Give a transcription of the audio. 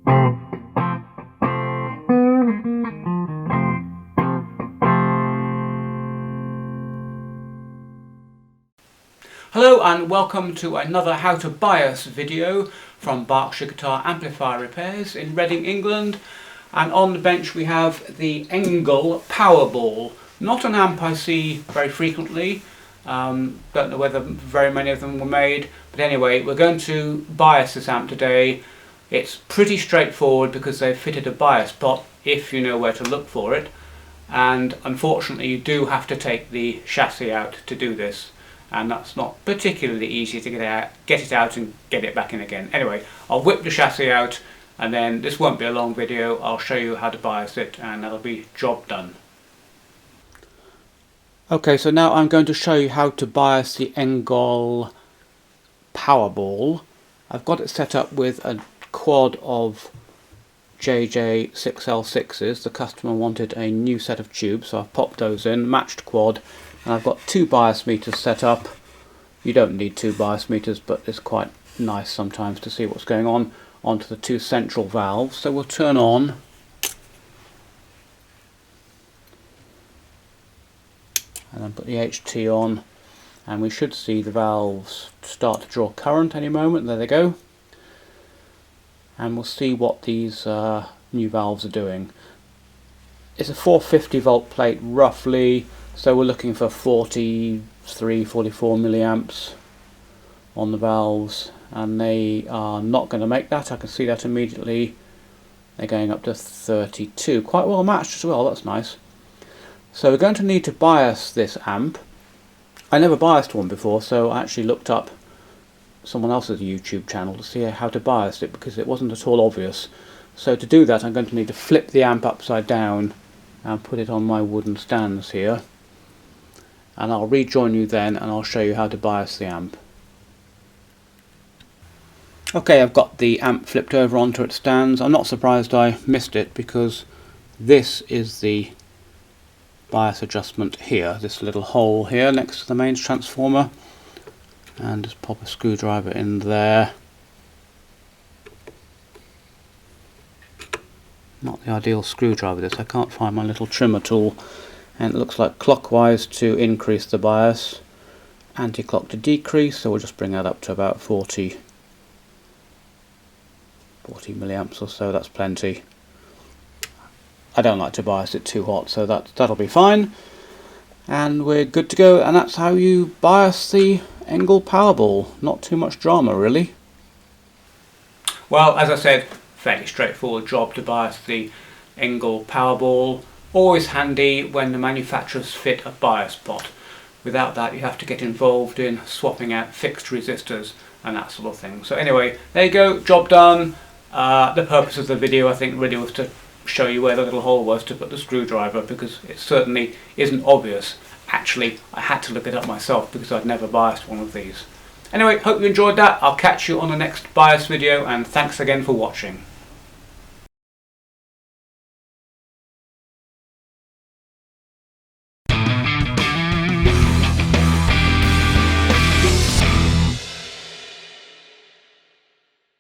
Hello and welcome to another how to bias video from Berkshire Guitar Amplifier Repairs in Reading, England. And on the bench we have the Engl Powerball. Not an amp I see very frequently. Don't know whether very many of them were made, but anyway, we're going to bias this amp today. It's pretty straightforward because they've fitted a bias pot if you know where to look for it, and unfortunately you do have to take the chassis out to do this, and that's not particularly easy to get it out and get it back in again. Anyway, I'll whip the chassis out and then this won't be a long video. I'll show you how to bias it and that'll be job done. Okay, so now I'm going to show you how to bias the Engl Powerball. I've got it set up with a quad of JJ6L6s. The customer wanted a new set of tubes, so I've popped those in, matched quad, and I've got two bias meters set up. You don't need two bias meters, but it's quite nice sometimes to see what's going on onto the two central valves. So we'll turn on and then put the HT on, and we should see the valves start to draw current any moment. There they go. And we'll see what these new valves are doing. It's a 450 volt plate roughly, so we're looking for 43, 44 milliamps on the valves, and they are not going to make that. I can see that immediately. They're going up to 32, quite well matched as well. That's nice. So we're going to need to bias this amp. I never biased one before, so I actually looked up someone else's YouTube channel to see how to bias it because it wasn't at all obvious. So to do that I'm going to need to flip the amp upside down and put it on my wooden stands here, and I'll rejoin you then and I'll show you how to bias the amp. Okay, I've got the amp flipped over onto its stands. I'm not surprised I missed it because this is the bias adjustment here, this little hole here next to the mains transformer, and just pop a screwdriver in there. Not the ideal screwdriver this, I can't find my little trimmer tool, and it looks like clockwise to increase the bias, anti-clock to decrease, so we'll just bring that up to about 40 milliamps or so. That's plenty. I don't like to bias it too hot, so that'll be fine, and we're good to go. And that's how you bias the Engl Powerball. Not too much drama really. Well, as I said, fairly straightforward job to bias the Engl Powerball. Always handy when the manufacturers fit a bias pot. Without that you have to get involved in swapping out fixed resistors and that sort of thing. So anyway, there you go, job done. The purpose of the video I think really was to show you where the little hole was to put the screwdriver, because it certainly isn't obvious. Actually, I had to look it up myself because I'd never biased one of these. Anyway, hope you enjoyed that. I'll catch you on the next bias video, and thanks again for watching.